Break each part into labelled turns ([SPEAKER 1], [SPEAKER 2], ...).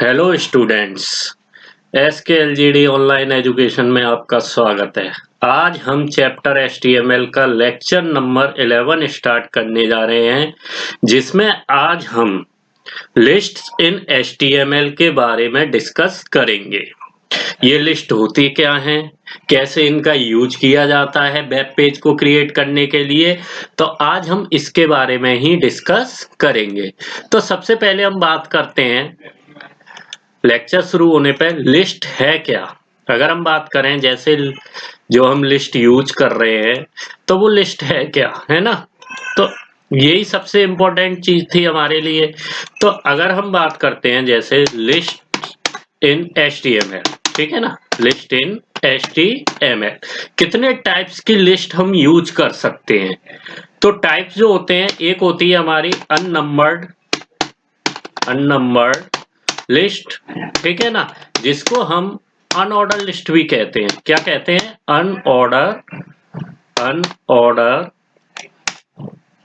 [SPEAKER 1] Hello students, एसकेएलजीडी online education में आपका स्वागत है। आज हम चैप्टर एचटीएमएल का लेक्चर नंबर 11 स्टार्ट करने जा रहे हैं, जिसमें आज हम लिस्ट्स इन एचटीएमएल के बारे में डिस्कस करेंगे। ये लिस्ट होती क्या हैं, कैसे इनका यूज किया जाता है वेब पेज को क्रिएट करने के लिए, तो आज हम इसके बारे में ही डिस्कस करेंगे। तो सबसे पहले हम बात करते हैं लेक्चर शुरू होने पे लिस्ट है क्या। अगर हम बात करें जैसे जो हम लिस्ट यूज कर रहे हैं, तो वो लिस्ट है क्या, है ना। तो यही सबसे इम्पोर्टेंट चीज थी हमारे लिए। तो अगर हम बात करते हैं जैसे लिस्ट इन एचटीएमएल, ठीक है ना, लिस्ट इन एचटीएमएल कितने टाइप्स की लिस्ट हम यूज कर सकते हैं। तो टाइप्स जो होते हैं, एक होती है हमारी अननंबर्ड लिस्ट, ठीक है ना, जिसको हम अनऑर्डर लिस्ट भी कहते हैं। क्या कहते हैं?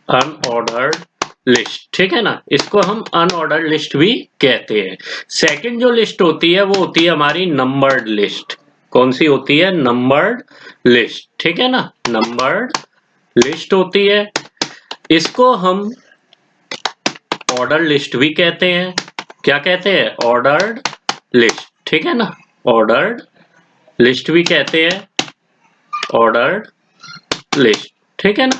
[SPEAKER 1] अनऑर्डर्ड लिस्ट, ठीक है ना, इसको हम अनऑर्डर्ड लिस्ट भी कहते हैं। सेकंड जो लिस्ट होती है वो होती है हमारी नंबर्ड लिस्ट। कौन सी होती है? नंबर्ड लिस्ट, ठीक है ना, नंबर्ड लिस्ट होती है। इसको हम ऑर्डर लिस्ट भी कहते हैं। क्या कहते हैं? ऑर्डर्ड लिस्ट, ठीक है ना, ऑर्डर्ड लिस्ट भी कहते हैं, ऑर्डर्ड लिस्ट, ठीक है ना।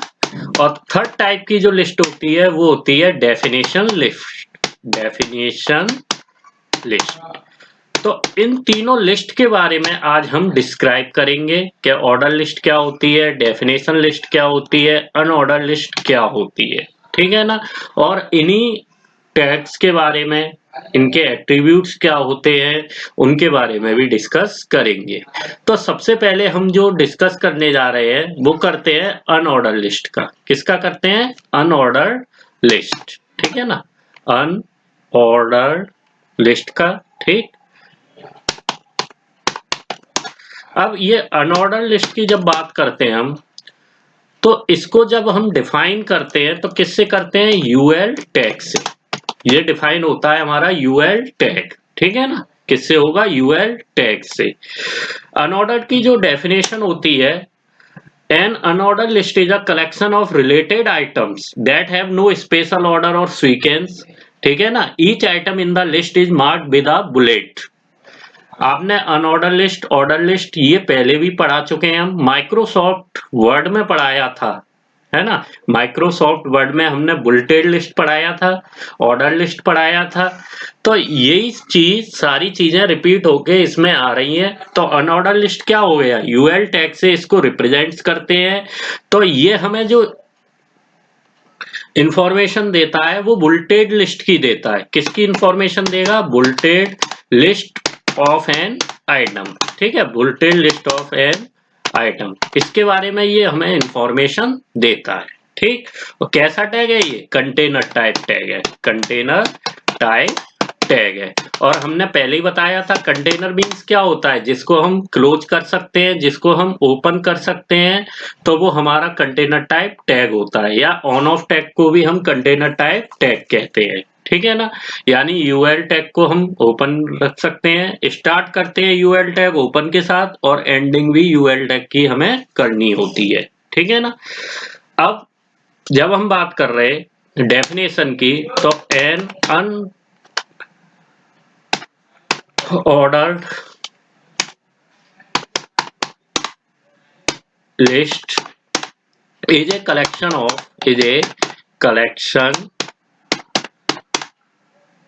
[SPEAKER 1] और थर्ड टाइप की जो लिस्ट होती है वो होती है डेफिनेशन लिस्ट, डेफिनेशन लिस्ट। तो इन तीनों लिस्ट के बारे में आज हम डिस्क्राइब करेंगे कि ऑर्डर लिस्ट क्या होती है, डेफिनेशन लिस्ट क्या होती है, अनऑर्डर लिस्ट क्या होती है, ठीक है ना। और इन्हीं टैग्स के बारे में, इनके एट्रीब्यूट्स क्या होते हैं, उनके बारे में भी डिस्कस करेंगे। तो सबसे पहले हम जो डिस्कस करने जा रहे हैं वो करते हैं अनऑर्डर लिस्ट का। किसका करते हैं? अनऑर्डर लिस्ट, ठीक है ना, अनऑर्डर लिस्ट का, ठीक। अब ये अनऑर्डर लिस्ट की जब बात करते हैं हम, तो इसको जब हम डिफाइन करते हैं तो किससे करते हैं? यूएल टैग से। ये डिफाइन होता है हमारा यूएल टैग, ठीक है ना। किससे होगा? यूएल टैग से। अनऑर्डर्ड की जो डेफिनेशन होती है, an unorder list is a collection of related items that have no special order और सीक्वेंस, ठीक है ना। Each item in the list is marked with a bullet. आपने अनऑर्डर लिस्ट, ऑर्डर लिस्ट ये पहले भी पढ़ा चुके हैं हम, माइक्रोसॉफ्ट वर्ड में पढ़ाया था, है ना। माइक्रोसॉफ्ट वर्ड में हमने बुलेटेड लिस्ट पढ़ाया था, ऑर्डर लिस्ट पढ़ाया था। तो यही चीज, सारी चीजें रिपीट होके इसमें आ रही हैं। तो अनऑर्डर लिस्ट क्या हो गया? यूएल टैग से इसको रिप्रेजेंट करते हैं। तो ये हमें जो इंफॉर्मेशन देता है वो बुलेटेड लिस्ट की देता है। किसकी इंफॉर्मेशन देगा? Bulleted list of an item, ठीक है, bulleted list of an item, इसके बारे में ये हमें इंफॉर्मेशन देता है, ठीक। और कैसा टैग है ये? कंटेनर टाइप टैग है, कंटेनर टाइप टैग है। और हमने पहले ही बताया था कंटेनर मीन्स क्या होता है? जिसको हम क्लोज कर सकते हैं, जिसको हम ओपन कर सकते हैं, तो वो हमारा कंटेनर टाइप टैग होता है। या ऑन ऑफ टैग को भी हम कंटेनर टाइप टैग कहते हैं, ठीक है ना। यानी यूएल टैग को हम ओपन रख सकते हैं, स्टार्ट करते हैं यूएल टैग ओपन के साथ, और एंडिंग भी यूएल टैग की हमें करनी होती है, ठीक है ना। अब जब हम बात कर रहे हैं डेफिनेशन की, तो an unordered list is a collection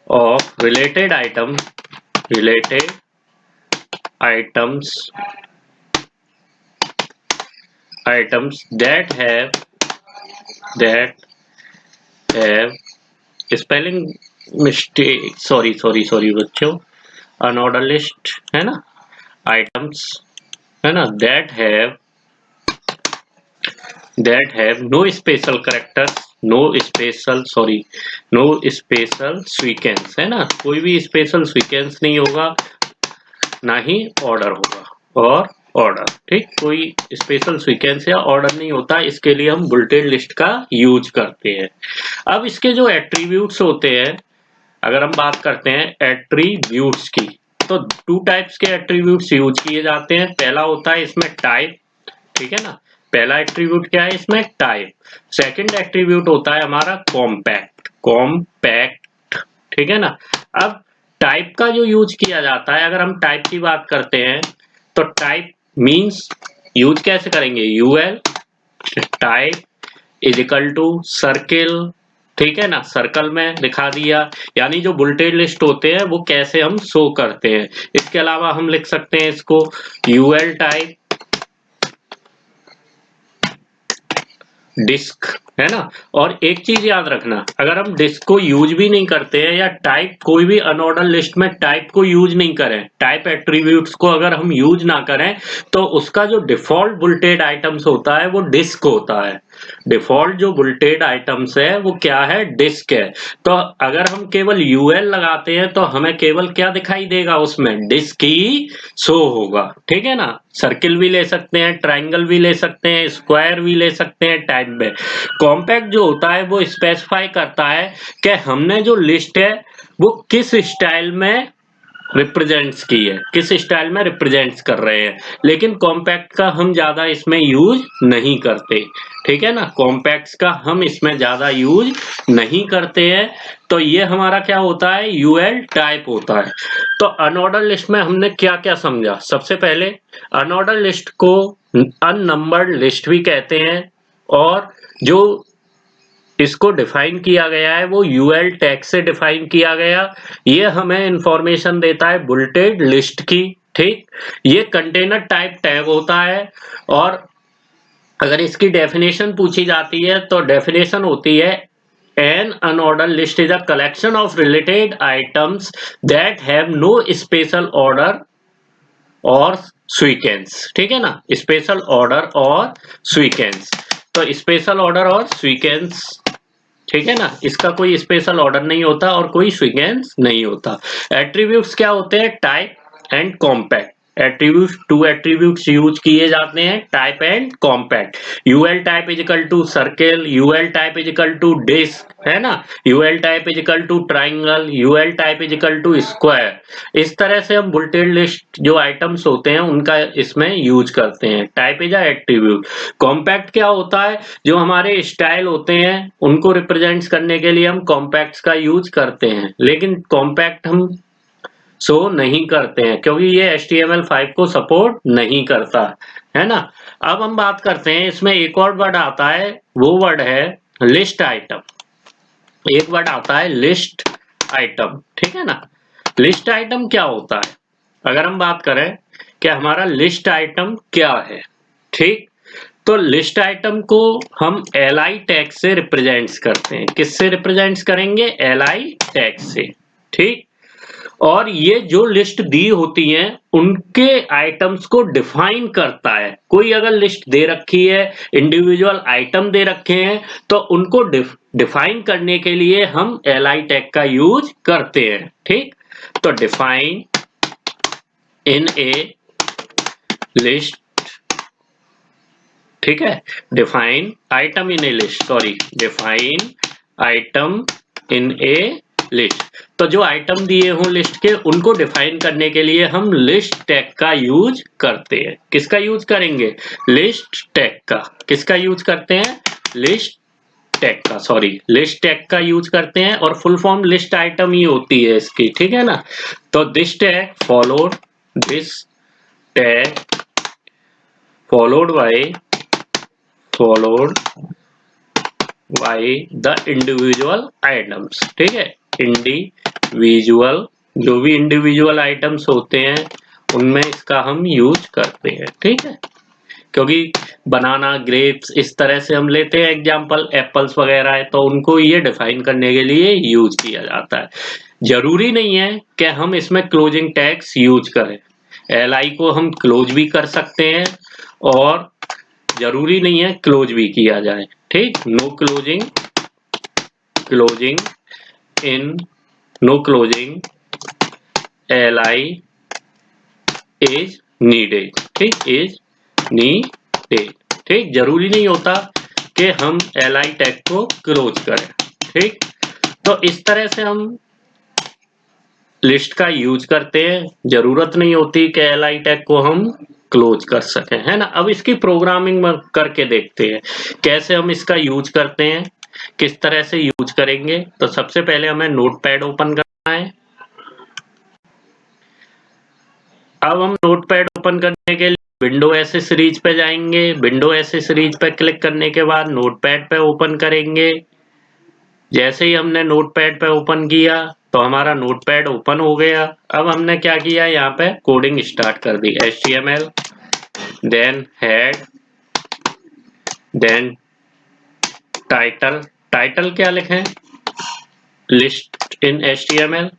[SPEAKER 1] of related items that have spelling mistake, sorry बच्चों, अनऑर्डर लिस्ट है ना, आइटम्स है ना, that have no special characters, no special sequence, है ना, कोई भी स्पेशल सीक्वेंस नहीं होगा, ना ही ऑर्डर होगा, और ऑर्डर, ठीक, कोई स्पेशल सीक्वेंस या ऑर्डर नहीं होता। इसके लिए हम बुलेटेड लिस्ट का यूज करते हैं। अब इसके जो एट्रीब्यूट्स होते हैं अगर हम बात करते हैं एट्रीब्यूट्स की, तो 2 टाइप्स के एट्रीब्यूट्स यूज किए जाते हैं। पहला होता है इसमें टाइप, ठीक है ना, पहला एट्रीब्यूट क्या है इसमें, टाइप। सेकंड एट्रीब्यूट होता है हमारा कॉम्पैक्ट, कॉम्पैक्ट, ठीक है ना। अब टाइप का जो यूज किया जाता है, अगर हम टाइप की बात करते हैं तो टाइप मींस यूज कैसे करेंगे, UL type is equal to circle, ठीक है ना, सर्कल में दिखा दिया। यानी जो बुलेटेड लिस्ट होते हैं वो कैसे हम शो करते हैं। इसके अलावा हम लिख सकते हैं इसको यूएल टाइप डिस्क, है ना। और एक चीज याद रखना, अगर हम डिस्क को यूज भी नहीं करते हैं या टाइप कोई भी अनऑर्डर लिस्ट में टाइप को यूज नहीं करें, टाइप एट्रीब्यूट्स को अगर हम यूज ना करें, तो उसका जो डिफॉल्ट बुलेटेड आइटम्स होता है वो डिस्क होता है। डिफॉल्ट जो बुलेटेड आइटम्स है वो क्या है, डिस्क है। तो अगर हम केवल यूएल लगाते हैं तो हमें केवल क्या दिखाई देगा, उसमें डिस्क ही शो होगा, ठीक है ना। सर्किल भी ले सकते हैं, ट्राइंगल भी ले सकते हैं, स्क्वायर भी ले सकते हैं टाइप में। कॉम्पैक्ट जो होता है वो स्पेसिफाई करता है कि हमने जो लिस्ट है वो किस स्टाइल में रिप्रेजेंट्स की है, किस स्टाइल में रिप्रेजेंट्स कर रहे हैं। लेकिन कॉम्पैक्ट का हम ज्यादा इसमें यूज नहीं करते, ठीक है ना, कॉम्पैक्ट्स का हम इसमें ज्यादा यूज नहीं करते हैं। तो ये हमारा क्या होता है, यूएल टाइप होता है। तो अनऑर्डर लिस्ट में हमने क्या क्या समझा, सबसे पहले अनऑर्डर लिस्ट को अननंबर्ड लिस्ट भी कहते हैं, और जो इसको डिफाइन किया गया है वो यूएल टैग से डिफाइन किया गया। ये हमें इंफॉर्मेशन देता है बुलेटेड लिस्ट की, ठीक। ये कंटेनर टाइप टैग होता है। और अगर इसकी डेफिनेशन पूछी जाती है तो डेफिनेशन होती है an unordered list is a collection of related items that have no special order और सीक्वेंस, ठीक है ना, स्पेशल ऑर्डर और सीक्वेंस। तो स्पेशल ऑर्डर और सीक्वेंस, ठीक है ना, इसका कोई स्पेशल ऑर्डर नहीं होता और कोई सीक्वेंस नहीं होता। एट्रीब्यूट्स क्या होते हैं, type and compact. Attribute 2 attributes use किए जाते हैं, type and compact. UL type is equal to circle, UL type is equal to disc, है ना, UL type is equal to triangle, UL type is equal to square. इस तरह से हम bulleted list जो आइटम्स होते हैं उनका इसमें यूज करते हैं। Type is a attribute. Compact क्या होता है, जो हमारे स्टाइल होते हैं उनको रिप्रेजेंट्स करने के लिए हम कॉम्पैक्ट्स का यूज करते हैं, लेकिन कॉम्पैक्ट हम शो नहीं करते हैं क्योंकि ये HTML5 को सपोर्ट नहीं करता, है ना। अब हम बात करते हैं, इसमें एक और वर्ड आता है, वो वर्ड है लिस्ट आइटम। एक वर्ड आता है लिस्ट आइटम, ठीक है ना। लिस्ट आइटम क्या होता है, अगर हम बात करें कि हमारा लिस्ट आइटम क्या है, ठीक। तो लिस्ट आइटम को हम li टैग से रिप्रेजेंट्स करते हैं। किससे रिप्रेजेंट्स करेंगे, li टैग से, ठीक। और ये जो लिस्ट दी होती हैं उनके आइटम्स को डिफाइन करता है। कोई अगर लिस्ट दे रखी है, इंडिविजुअल आइटम दे रखे हैं, तो उनको डिफाइन करने के लिए हम li टैग का यूज करते हैं, ठीक। तो डिफाइन इन ए लिस्ट, ठीक है, डिफाइन आइटम इन ए लिस्ट, सॉरी, डिफाइन आइटम इन ए लिस्ट। तो जो आइटम दिए हों लिस्ट के उनको डिफाइन करने के लिए हम लिस्ट टैग का यूज करते हैं। किसका यूज करेंगे, लिस्ट टैग का। किसका यूज करते हैं, लिस्ट टैग का, सॉरी, लिस्ट टैग का यूज करते हैं। और फुल फॉर्म लिस्ट आइटम ही होती है इसकी, ठीक है ना। तो this tag followed, this tag followed by the individual items, ठीक है। इंडिविजुअल, जो भी इंडिविजुअल आइटम्स होते हैं उनमें इसका हम यूज करते हैं, ठीक है। क्योंकि बनाना, ग्रेप्स, इस तरह से हम लेते हैं एग्जांपल, एप्पल्स वगैरह है, तो उनको ये डिफाइन करने के लिए यूज किया जाता है। जरूरी नहीं है कि हम इसमें क्लोजिंग टैग्स यूज करें। li को हम क्लोज भी कर सकते हैं और जरूरी नहीं है क्लोज भी किया जाए, ठीक। No closing, closing in, no closing li is needed, ठीक, इज नीडेड, ठीक। जरूरी नहीं होता कि हम li टैग को क्लोज करें, ठीक। तो इस तरह से हम लिस्ट का यूज करते हैं, जरूरत नहीं होती कि li टैग को हम क्लोज कर सकें, है ना। अब इसकी प्रोग्रामिंग करके देखते हैं कैसे हम इसका यूज करते हैं, किस तरह से यूज करेंगे। तो सबसे पहले हमें नोटपैड ओपन करना है। अब हम नोटपैड ओपन करने के लिए विंडो एसेसरीज पे जाएंगे। विंडो एसेसरीज पे क्लिक करने के बाद नोटपैड पे ओपन करेंगे। जैसे ही हमने नोटपैड पे ओपन किया तो हमारा नोटपैड ओपन हो गया। अब हमने क्या किया, यहाँ पे कोडिंग स्टार्ट कर दी। HTML, then head, then title. Title क्या लिखें, list in HTML,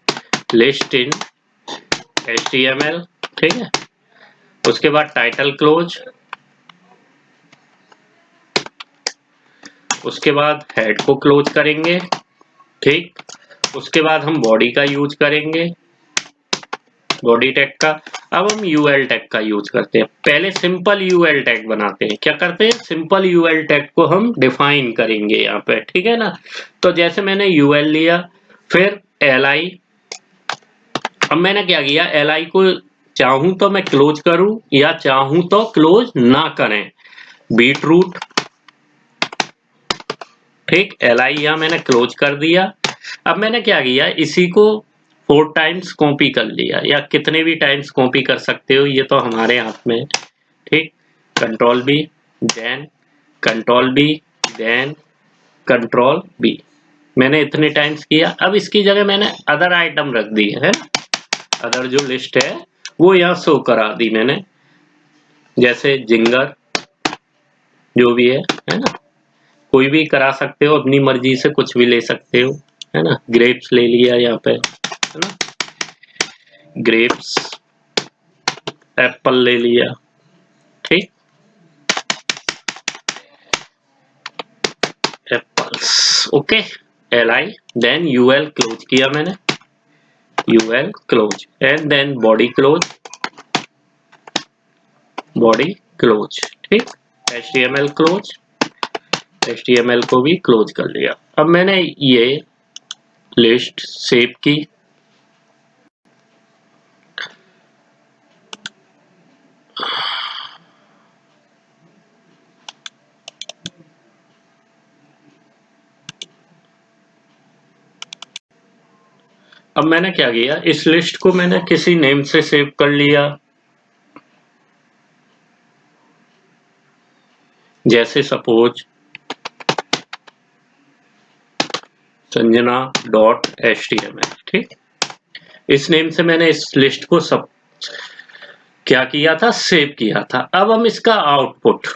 [SPEAKER 1] list in HTML, ठीक है। उसके बाद टाइटल क्लोज, उसके बाद हेड को क्लोज करेंगे, ठीक। उसके बाद हम बॉडी का यूज करेंगे, बॉडी टैग का। अब हम यूएल टैग का यूज करते हैं। पहले सिंपल यूएल टैग बनाते हैं। क्या करते हैं, सिंपल यूएल टैग को हम डिफाइन करेंगे यहाँ पे, ठीक है ना। तो जैसे मैंने यूएल लिया, फिर li। अब मैंने क्या किया, li को चाहूं तो मैं क्लोज करूं या चाहूं तो क्लोज ना करें, बीट रूट, ठीक। li यहाँ मैंने क्लोज कर दिया। अब मैंने क्या किया, इसी को 4 टाइम्स कॉपी कर लिया, या कितने भी टाइम्स कॉपी कर सकते हो, ये तो हमारे हाथ में है, ठीक। Control B, then control B, then control B. मैंने इतने टाइम्स किया। अब इसकी जगह मैंने अदर आइटम रख दी है, अदर जो लिस्ट है वो यहाँ शो करा दी मैंने, जैसे जिंगर, जो भी है ना। कोई भी करा सकते हो, अपनी मर्जी से कुछ भी ले सकते हो, है ना। ग्रेप्स ले लिया यहाँ पे, है ना, ग्रेप्स। एप्पल ले लिया, ठीक, apples, okay. li, then ul close किया मैंने, ul close, and then body close, body close, ठीक। html क्लोज, html को भी क्लोज कर लिया। अब मैंने ये लिस्ट सेव की। अब मैंने क्या किया, इस लिस्ट को मैंने किसी नेम से सेव कर लिया, जैसे सपोज संजना.html, ठीक। इस नेम से मैंने इस लिस्ट को सब क्या किया था, सेव किया था। अब हम इसका आउटपुट,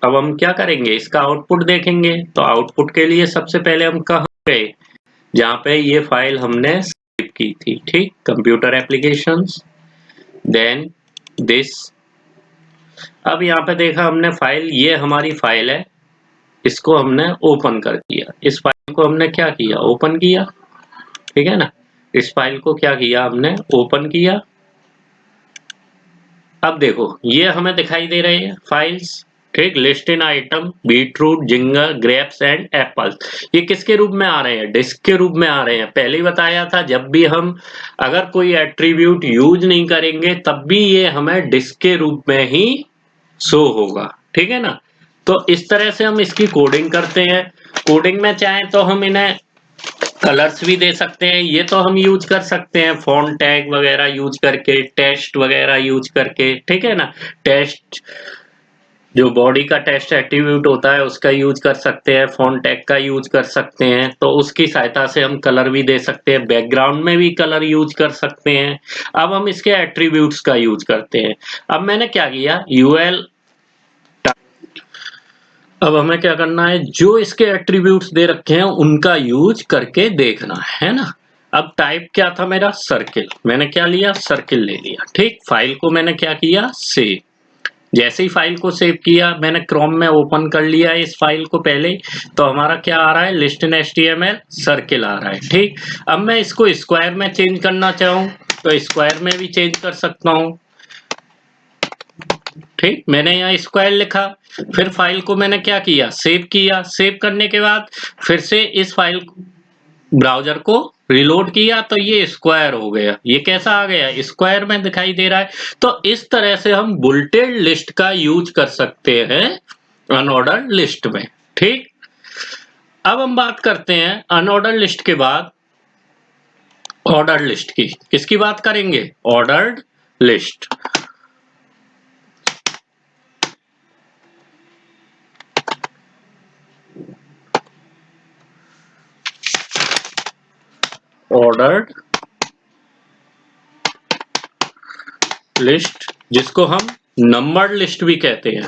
[SPEAKER 1] अब हम क्या करेंगे, इसका आउटपुट देखेंगे। तो आउटपुट के लिए सबसे पहले हम कहाँ गए, जहाँ पे ये फाइल हमने सेव की थी, ठीक। Computer applications, then this. अब यहाँ पे देखा हमने फाइल, ये हमारी फाइल है, इसको हमने ओपन कर दिया। इस फाइल को हमने क्या किया, ओपन किया, ठीक है ना। इस फाइल को क्या किया हमने, ओपन किया। अब देखो ये हमें दिखाई दे रहे हैं फाइल्स, ठीक। List in item, beetroot, ginger, grapes and apples. ये किसके रूप में आ रहे हैं, डिस्क के रूप में आ रहे हैं। पहले ही बताया था, जब भी हम अगर कोई एट्रीब्यूट यूज नहीं करेंगे तब भी ये हमें डिस्क के रूप में ही शो होगा, ठीक है ना। तो इस तरह से हम इसकी कोडिंग करते हैं। कोडिंग में चाहें तो हम इन्हें कलर्स भी दे सकते हैं, ये तो हम यूज कर सकते हैं, फॉन्ट टैग वगैरह यूज करके, टेस्ट वगैरह यूज करके, ठीक है ना। टेस्ट, जो बॉडी का टेस्ट एट्रीब्यूट होता है उसका यूज कर सकते हैं, फॉन्ट टैग का यूज कर सकते हैं। तो उसकी सहायता से हम कलर भी दे सकते हैं, बैकग्राउंड में भी कलर यूज कर सकते हैं। अब हम इसके एट्रीब्यूट्स का यूज करते हैं। अब मैंने क्या किया, यूएल। अब हमें क्या करना है, जो इसके एट्रीब्यूट्स दे रखे हैं उनका यूज करके देखना है ना। अब टाइप क्या था मेरा, सर्किल। मैंने क्या लिया, सर्किल ले लिया, ठीक। फाइल को मैंने क्या किया, सेव। जैसे ही फाइल को सेव किया, मैंने क्रोम में ओपन कर लिया है इस फाइल को पहले, तो हमारा क्या आ रहा है, लिस्ट इन HTML सर्किल आ रहा है, ठीक। अब मैं इसको स्क्वायर में चेंज करना चाहूँ तो स्क्वायर में भी चेंज कर सकता हूँ, ठीक। मैंने यहाँ स्क्वायर लिखा, फिर फाइल को मैंने क्या किया, सेव किया। सेव करने के बाद फिर से इस फाइल को ब्राउजर को रिलोड किया तो ये स्क्वायर हो गया। ये कैसा आ गया? स्क्वायर में दिखाई दे रहा है। तो इस तरह से हम बुलेटेड लिस्ट का यूज कर सकते हैं अनऑर्डर्ड लिस्ट में। ठीक, अब हम बात करते हैं अनऑर्डर्ड लिस्ट के बाद ऑर्डर्ड लिस्ट की। किसकी बात करेंगे? Ordered list. ऑर्डर्ड लिस्ट जिसको हम नंबर्ड लिस्ट भी कहते हैं।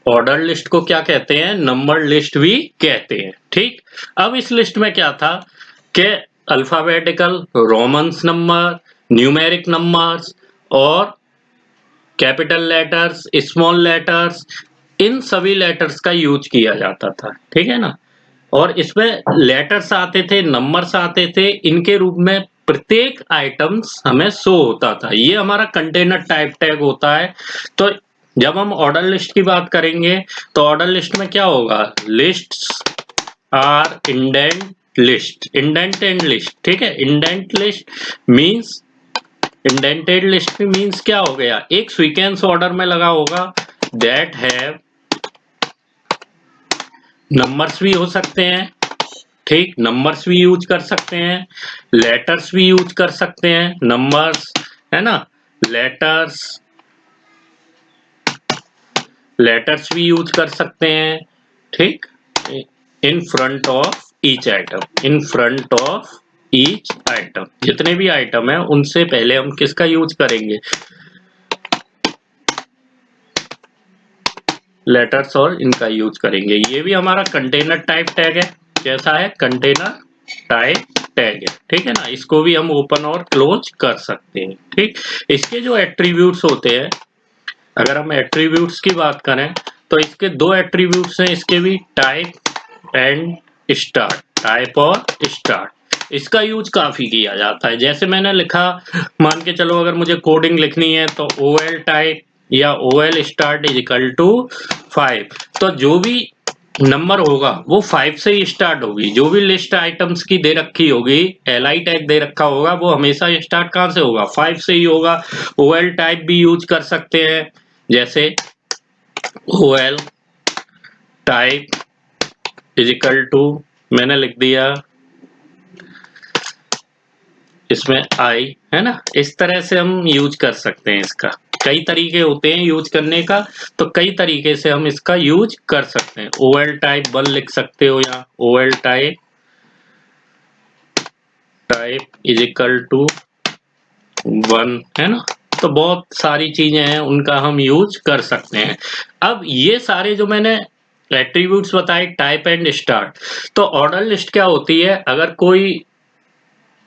[SPEAKER 1] ऑर्डर लिस्ट को क्या कहते हैं? नंबर्ड लिस्ट भी कहते हैं। ठीक, अब इस लिस्ट में क्या था कि alphabetical, Romans number, numeric numbers और कैपिटल लेटर्स, स्मॉल लेटर्स, इन सभी लेटर्स का यूज किया जाता था। ठीक है ना? और इसमें लेटर्स आते थे, नंबर्स आते थे, इनके रूप में प्रत्येक आइटम्स हमें शो होता था। ये हमारा कंटेनर टाइप टैग होता है। तो जब हम ऑर्डर लिस्ट की बात करेंगे तो ऑर्डर लिस्ट में क्या होगा? Lists are indent list, indent and list. ठीक है, indent list means, indented list means क्या हो गया? एक सीक्वेंस ऑर्डर में लगा होगा, दैट हैव, नंबर्स भी हो सकते हैं। ठीक, नंबर्स भी यूज कर सकते हैं, लेटर्स भी यूज कर सकते हैं, नंबर्स है ना, लेटर्स भी यूज कर सकते हैं। ठीक, in front of each item, in front of each item, जितने भी आइटम है उनसे पहले हम किसका यूज करेंगे? लेटर्स और इनका यूज करेंगे। ये भी हमारा कंटेनर टाइप टैग है। कैसा है? कंटेनर टाइप टैग है। ठीक है ना? इसको भी हम ओपन और क्लोज कर सकते हैं। ठीक, इसके जो एट्रीब्यूट्स होते हैं, अगर हम एट्रीब्यूट्स की बात करें तो इसके दो एट्रीब्यूट्स हैं इसके भी, टाइप एंड स्टार्ट, टाइप और स्टार्ट। इसका यूज काफी किया जाता है। जैसे मैंने लिखा, मान के चलो अगर मुझे कोडिंग लिखनी है तो OL टाइप या OL start is equal to 5, तो जो भी नंबर होगा वो 5 से ही स्टार्ट होगी। जो भी लिस्ट आइटम्स की दे रखी होगी, LI टैग दे रखा होगा, वो हमेशा स्टार्ट कहां से होगा? 5 से ही होगा। OL टाइप भी यूज कर सकते हैं, जैसे OL type is equal to, मैंने लिख दिया इसमें आई, है ना? इस तरह से हम यूज कर सकते हैं। इसका कई तरीके होते हैं यूज करने का, तो कई तरीके से हम इसका यूज कर सकते हैं। OL टाइप 1 लिख सकते हो, या OL type is equal to 1, है ना? तो बहुत सारी चीजें हैं, उनका हम यूज कर सकते हैं। अब ये सारे जो मैंने एट्रीब्यूट्स बताए, टाइप एंड स्टार्ट, तो ऑर्डर लिस्ट क्या होती है? अगर कोई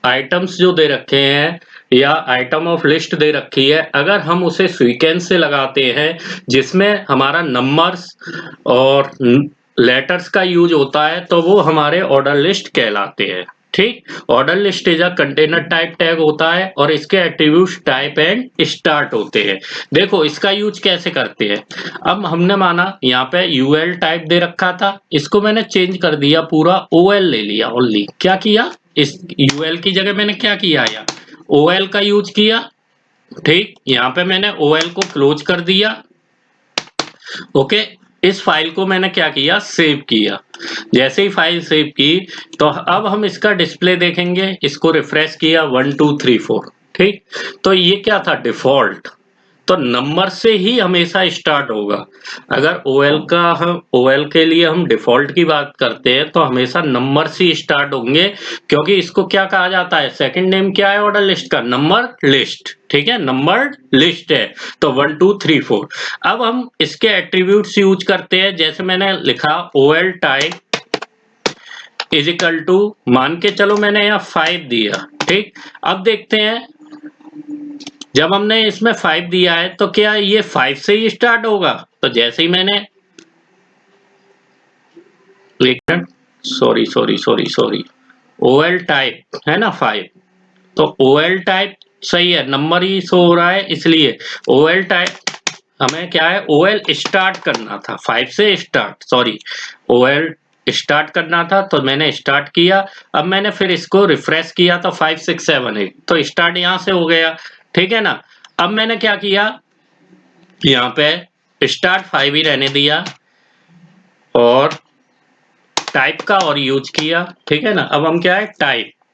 [SPEAKER 1] आइटम्स जो दे रखे हैं या आइटम ऑफ लिस्ट दे रखी है, अगर हम उसे सीक्वेंस से लगाते हैं जिसमें हमारा नंबर्स और लेटर्स का यूज होता है, तो वो हमारे ऑर्डर लिस्ट कहलाते हैं। ठीक, order list is a container type tag होता है और इसके एट्रीब्यूट्स टाइप एंड स्टार्ट होते हैं। देखो इसका यूज कैसे करते हैं। अब हमने माना यहाँ पे UL टाइप दे रखा था, इसको मैंने चेंज कर दिया, पूरा OL ले लिया। ओनली क्या किया? इस UL की जगह मैंने क्या किया? या OL का यूज किया। ठीक, यहाँ पे मैंने OL को क्लोज कर दिया। ओके, इस फाइल को मैंने क्या किया? सेव किया। जैसे ही फाइल सेव की तो अब हम इसका डिस्प्ले देखेंगे। इसको रिफ्रेश किया, 1 2 3 4। ठीक, तो ये क्या था? डिफॉल्ट। तो नंबर से ही हमेशा स्टार्ट होगा। अगर OL के लिए हम डिफॉल्ट की बात करते हैं तो हमेशा नंबर से ही स्टार्ट होंगे, क्योंकि इसको क्या कहा जाता है? सेकंड नेम क्या है ऑर्डर लिस्ट का? Number list. ठीक है, नंबर्ड लिस्ट है। तो 1 2 3 4। अब हम इसके एट्रीब्यूट्स यूज करते हैं। जैसे मैंने लिखा OL type is equal to, मान के चलो मैंने यहाँ 5 दिया। ठीक, अब देखते हैं जब हमने इसमें 5 दिया है तो क्या ये 5 से ही स्टार्ट होगा? तो जैसे ही मैंने, एक मिनट, सॉरी, OL टाइप है ना 5, तो OL टाइप सही है, नंबर ही शो हो रहा है, इसलिए OL टाइप हमें क्या है? OL स्टार्ट करना था 5 से स्टार्ट, सॉरी, OL स्टार्ट करना था तो मैंने स्टार्ट किया। अब मैंने फिर इसको रिफ्रेश किया तो 5 6 7 8 तो स्टार्ट यहाँ से हो गया, ठीक है ना। अब मैंने क्या किया, यहाँ पे स्टार्ट 5 ही रहने दिया और टाइप का और यूज किया, ठीक है ना। अब हम क्या है,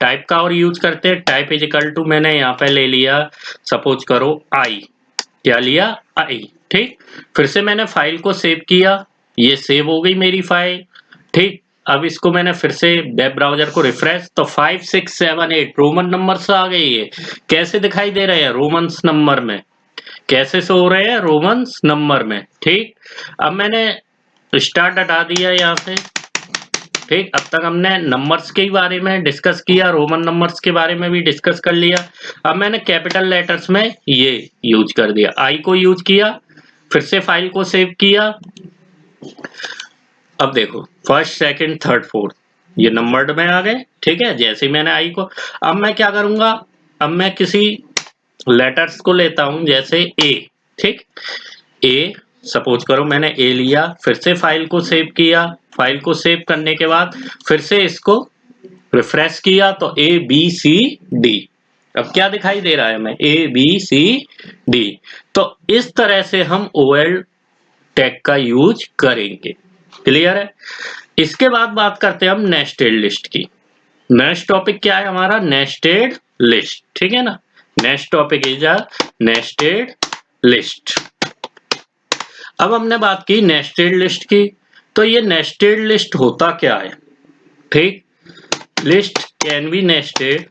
[SPEAKER 1] टाइप का और यूज करते हैं। टाइप इज इक्वल टू मैंने यहाँ पे ले लिया, सपोज करो आई, क्या लिया, आई, ठीक। फिर से मैंने फाइल को सेव किया, ये सेव हो गई मेरी फाइल, ठीक। अब इसको मैंने फिर से वेब ब्राउजर को रिफ्रेश तो 5 6 7 8 रोमन नंबर्स आ गए। ये कैसे दिखाई दे रहे हैं, रोमन्स नंबर में, कैसे शो हो रहे हैं, रोमन्स नंबर में, ठीक। अब मैंने स्टार्ट हटा दिया यहाँ से, ठीक। अब तक हमने नंबर्स के बारे में डिस्कस किया, रोमन नंबर्स के बारे में भी डिस्कस कर लिया। अब मैंने कैपिटल लेटर्स में ये यूज कर दिया, आई को यूज किया, फिर से फाइल को सेव किया। अब देखो फर्स्ट सेकंड थर्ड फोर्थ ये नंबर्ड में आ गए, ठीक है। जैसे ही मैंने आई को, अब मैं क्या करूंगा, अब मैं किसी लेटर्स को लेता हूं, जैसे ए, ठीक। ए सपोज करो मैंने ए लिया, फिर से फाइल को सेव किया, फाइल को सेव करने के बाद फिर से इसको रिफ्रेश किया तो ए बी सी डी। अब क्या दिखाई दे रहा है, मैं ए बी सी डी। तो इस तरह से हम ओएल टैग का यूज करेंगे, क्लियर है। इसके बाद बात करते हैं हम नेस्टेड लिस्ट की। नेक्स्ट टॉपिक क्या है हमारा, नेस्टेड लिस्ट, ठीक है ना। Next topic is a nested list. अब हमने बात की नेस्टेड लिस्ट की, तो ये नेस्टेड लिस्ट होता क्या है, ठीक। List can be nested,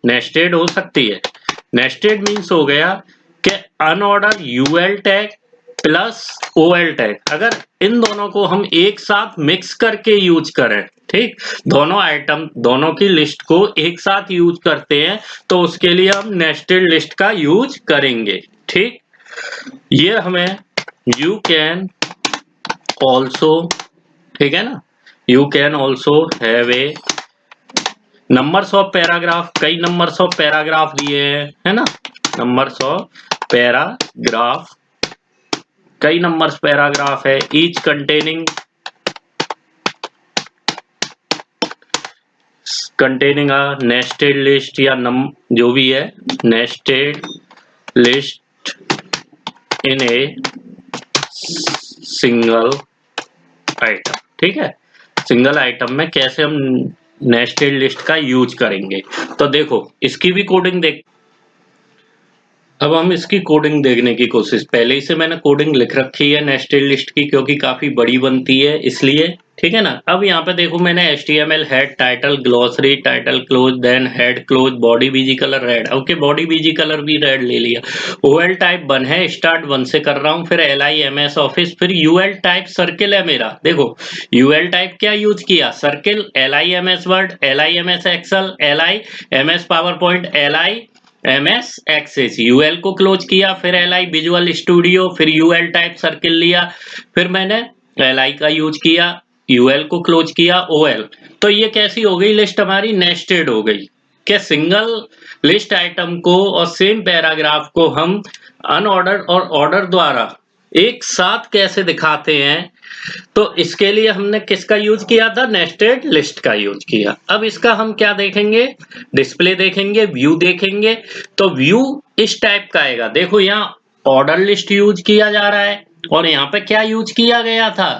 [SPEAKER 1] nested हो सकती है। नेस्टेड मीन्स हो गया कि unorder UL tag plus OL tag, अगर इन दोनों को हम एक साथ मिक्स करके यूज करें, ठीक। दोनों आइटम, दोनों की लिस्ट को एक साथ यूज करते हैं तो उसके लिए हम नेस्टेड लिस्ट का यूज करेंगे, ठीक। ये हमें यू कैन ऑल्सो, ठीक है ना, you can also have a numbers of paragraph, कई नंबर्स ऑफ पैराग्राफ दिए हैं, है ना। नंबर्स ऑफ पैराग्राफ, कई नंबर्स पैराग्राफ है, each containing a nested list या जो भी है, nested list in a single item, ठीक है। सिंगल आइटम में कैसे हम नेस्टेड लिस्ट का यूज करेंगे, तो देखो इसकी भी कोडिंग देख। अब हम इसकी कोडिंग देखने की कोशिश, पहले ही से मैंने कोडिंग लिख रखी है नेस्टेड लिस्ट की, क्योंकि काफी बड़ी बनती है इसलिए, ठीक है ना। अब यहाँ पे देखो मैंने HTML head title glossary title close then head close body BG colour red, okay body BG colour भी रेड ले लिया। OL टाइप 1 है, स्टार्ट 1 से कर रहा हूँ, फिर LIMS ऑफिस, फिर UL टाइप सर्किल है मेरा। देखो UL टाइप क्या यूज किया, circle, LIMS Word, LIMS Excel, LIMS PowerPoint, LIMS Access, UL को क्लोज किया, फिर LI विजुअल स्टूडियो, फिर UL टाइप सर्किल लिया, फिर मैंने LI का यूज किया, UL को क्लोज किया, OL। तो ये कैसी हो गई लिस्ट हमारी, नेस्टेड हो गई। क्या सिंगल लिस्ट आइटम को और सेम पैराग्राफ को हम अनऑर्डर और ऑर्डर द्वारा एक साथ कैसे दिखाते हैं, तो इसके लिए हमने किसका यूज किया था, नेस्टेड लिस्ट का यूज किया। अब इसका हम क्या देखेंगे, डिस्प्ले देखेंगे, व्यू देखेंगे। तो व्यू इस टाइप का आएगा, देखो यहाँ ऑर्डर लिस्ट यूज किया जा रहा है और यहाँ पे क्या यूज किया गया था,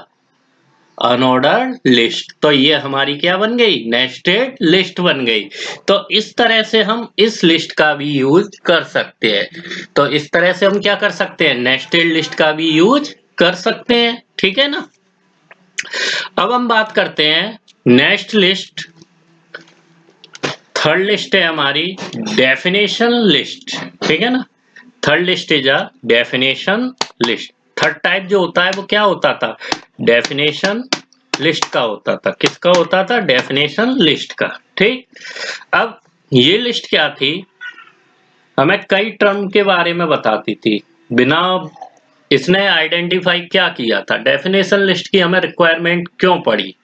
[SPEAKER 1] अनऑर्डर लिस्ट। तो ये हमारी क्या बन गई, नेस्टेड लिस्ट बन गई। तो इस तरह से हम इस लिस्ट का भी यूज कर सकते हैं। तो इस तरह से हम क्या कर सकते हैं, नेस्टेड लिस्ट का भी यूज कर सकते हैं, ठीक है ना। अब हम बात करते हैं नेक्स्ट लिस्ट, थर्ड लिस्ट है हमारी डेफिनेशन लिस्ट, ठीक है ना। Third list is a definition list. Third type जो होता है वो क्या होता था, डेफिनेशन लिस्ट का होता था। किसका होता था, डेफिनेशन लिस्ट का, ठीक। अब ये लिस्ट क्या थी, हमें कई टर्म के बारे में बताती थी, बिना इसने आइडेंटिफाई क्या किया था, डेफिनेशन लिस्ट की हमें रिक्वायरमेंट क्यों पड़ी,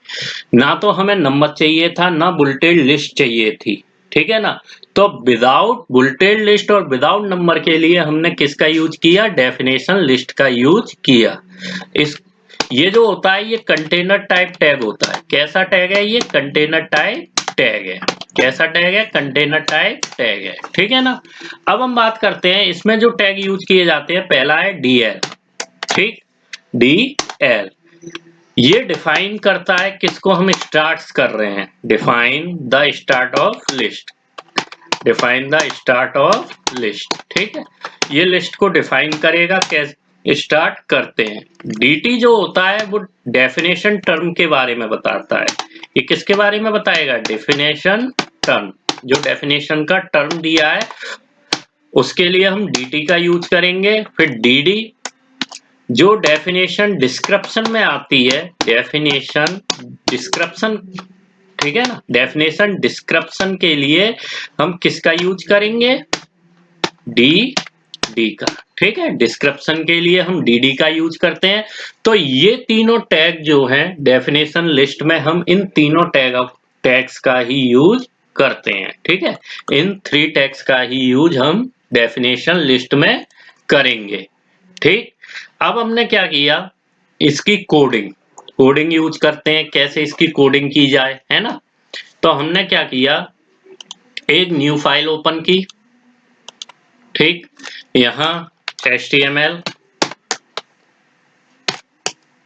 [SPEAKER 1] ना तो हमें नंबर चाहिए था ना बुलेटेड लिस्ट चाहिए थी, ठीक है ना। तो विदाउट बुलेटेड लिस्ट और विदाउट नंबर के लिए हमने किसका यूज किया, डेफिनेशन लिस्ट का यूज किया। इस ये जो होता है ये कंटेनर टाइप टैग होता है। कैसा टैग है ये? कंटेनर टाइप टैग है। कैसा टैग है? कंटेनर टाइप टैग है। ठीक है ना। अब हम बात करते हैं इसमें जो टैग यूज किए जाते हैं। पहला है DL। ठीक, DL ये डिफाइन करता है किसको हम स्टार्ट्स कर रहे हैं। Define the start of list. Define the start of list. ठीक है, ये लिस्ट को डिफाइन करेगा। कैसे स्टार्ट करते हैं? DT जो होता है वो डेफिनेशन टर्म के बारे में बताता है। ये किसके बारे में बताएगा? Definition term. जो डेफिनेशन का टर्म दिया है उसके लिए हम DT का यूज करेंगे। फिर DD जो डेफिनेशन डिस्क्रिप्शन में आती है। डेफिनेशन डिस्क्रिप्शन, ठीक है ना। डेफिनेशन डिस्क्रिप्शन के लिए हम किसका यूज करेंगे? डी का। ठीक है, डिस्क्रिप्शन के लिए हम DD का यूज करते हैं। तो ये तीनों टैग जो हैं डेफिनेशन लिस्ट में, हम इन तीनों टैग्स का ही यूज करते हैं। ठीक है, इन 3 टैग्स का ही यूज हम डेफिनेशन लिस्ट में करेंगे। ठीक, अब हमने क्या किया? इसकी कोडिंग यूज करते हैं। कैसे इसकी कोडिंग की जाए, है ना। तो हमने क्या किया? एक न्यू फाइल ओपन की। ठीक, यहां HTML,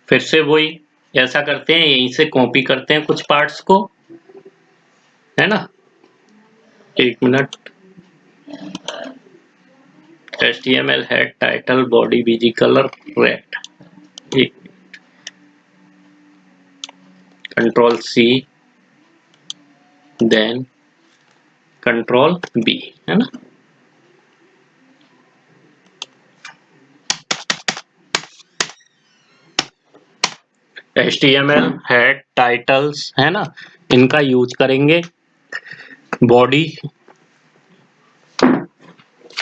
[SPEAKER 1] फिर से वही ऐसा करते हैं, यहीं से कॉपी करते हैं कुछ पार्ट्स को, है ना। 1 minute. HTML head, title, body, BG colour, red. एक Ctrl+C, देन Ctrl+B, है ना। HTML हेड, टाइटल्स, है ना, इनका यूज करेंगे। बॉडी,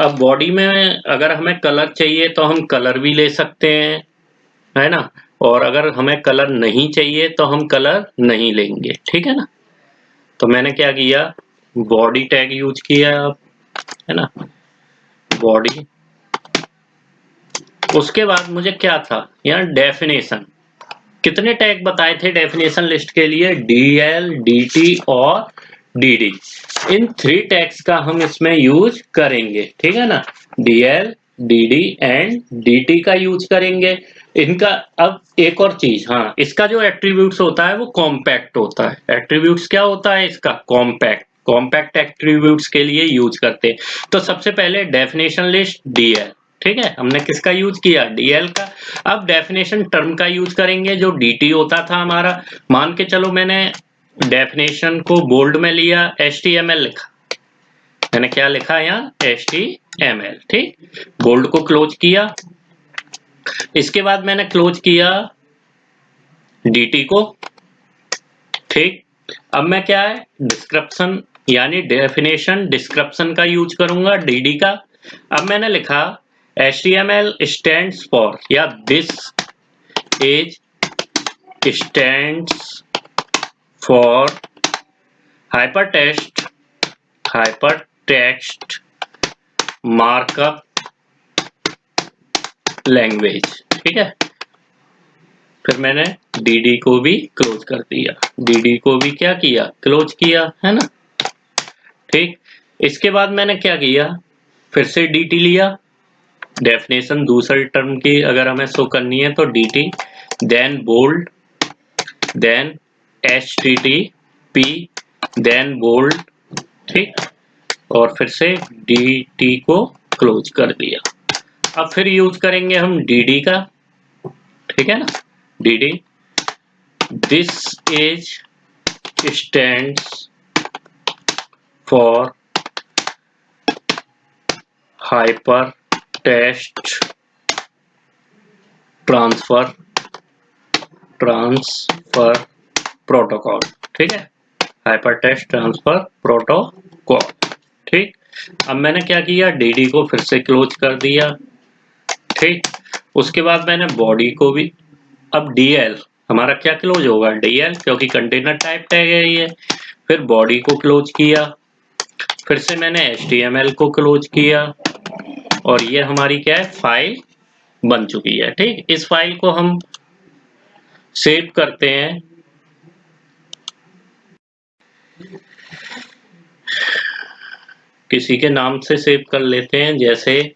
[SPEAKER 1] अब बॉडी में अगर हमें कलर चाहिए तो हम कलर भी ले सकते हैं, है ना। और अगर हमें कलर नहीं चाहिए तो हम कलर नहीं लेंगे। ठीक है ना। तो मैंने क्या किया? बॉडी टैग यूज किया, है ना, बॉडी। उसके बाद मुझे क्या था यहाँ? डेफिनेशन। कितने टैग बताए थे डेफिनेशन लिस्ट के लिए? DL, DT और DD। इन 3 टैग्स का हम इसमें यूज करेंगे। ठीक है ना, DL, DD एंड DT का यूज करेंगे इनका। अब एक और चीज, हाँ, इसका जो एट्रीब्यूट्स होता है वो कॉम्पैक्ट होता है। एट्रीब्यूट्स क्या होता है इसका? कॉम्पैक्ट। कॉम्पैक्ट एट्रीब्यूट्स के लिए यूज करते हैं। तो सबसे पहले डेफिनेशन लिस्ट DL। ठीक है, हमने किसका यूज किया? DL का। अब डेफिनेशन टर्म का यूज करेंगे जो DT होता था हमारा। मान के चलो मैंने डेफिनेशन को बोल्ड में लिया, HTML लिखा। मैंने क्या लिखा यहाँ? HTML। ठीक, बोल्ड को क्लोज किया। इसके बाद मैंने क्लोज किया DT को। ठीक, अब मैं क्या है? डिस्क्रिप्शन यानी डेफिनेशन डिस्क्रिप्शन का यूज करूंगा, DD का। अब मैंने लिखा HTML स्टैंड्स फॉर, या this is stands for hypertext markup language. ठीक है, फिर मैंने DD को भी क्लोज कर दिया। DD को भी क्या किया? क्लोज किया, है ना। ठीक, इसके बाद मैंने क्या किया? फिर से DT लिया। डेफिनेशन दूसरे टर्म की अगर हमें शो करनी है तो DT, then bold, then HTTP, then bold. ठीक, और फिर से DT को क्लोज कर दिया। अब फिर यूज करेंगे हम DD का। ठीक है ना, DD, this is stands for hyper text transfer protocol. ठीक है, हाइपर टेक्स्ट ट्रांसफर प्रोटोकॉल। ठीक, अब मैंने क्या किया? DD को फिर से क्लोज कर दिया। ठीक, उसके बाद मैंने बॉडी को भी, अब DL हमारा क्या क्लोज होगा? DL, क्योंकि कंटेनर टाइप टैग है ये। फिर बॉडी को क्लोज किया। फिर से मैंने HTML को क्लोज किया। और ये हमारी क्या है? फाइल बन चुकी है। ठीक, इस फाइल को हम सेव करते हैं, किसी के नाम से सेव कर लेते हैं, जैसे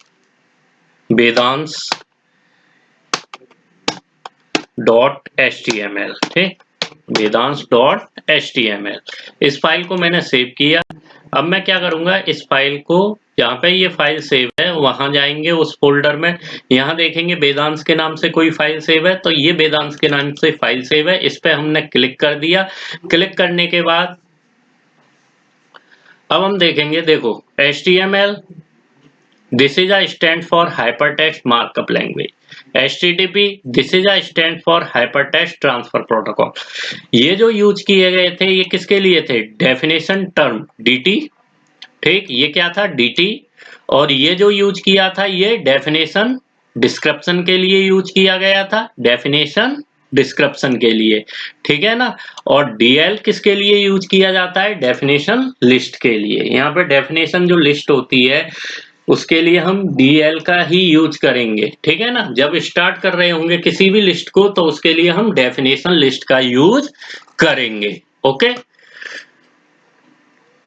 [SPEAKER 1] वेदांश .html, ठीक, वेदांश .html। इस फाइल को मैंने सेव किया। अब मैं क्या करूंगा, इस फाइल को जहाँ पे ये फाइल सेव है वहां जाएंगे उस फोल्डर में, यहाँ देखेंगे वेदांश के नाम से कोई फाइल सेव है, तो ये वेदांश के नाम से फाइल सेव है, इस पे हमने क्लिक कर दिया। क्लिक करने के बाद अब हम देखेंगे, देखो HTML, this is a stand for hypertext markup language, HTTP, this is a stand for hypertext transfer protocol। ये जो यूज किए गए थे ये किसके लिए थे, डेफिनेशन टर्म DT, ठीक, ये क्या था DT, और ये जो यूज किया था ये डेफिनेशन डिस्क्रिप्शन के लिए यूज किया गया था, डेफिनेशन डिस्क्रिप्शन के लिए, ठीक है ना। और DL किसके लिए यूज किया जाता है, डेफिनेशन लिस्ट के लिए। यहाँ पे डेफिनेशन जो लिस्ट होती है उसके लिए हम DL का ही यूज करेंगे, ठीक है ना। जब स्टार्ट कर रहे होंगे किसी भी लिस्ट को तो उसके लिए हम डेफिनेशन लिस्ट का यूज करेंगे, ओके।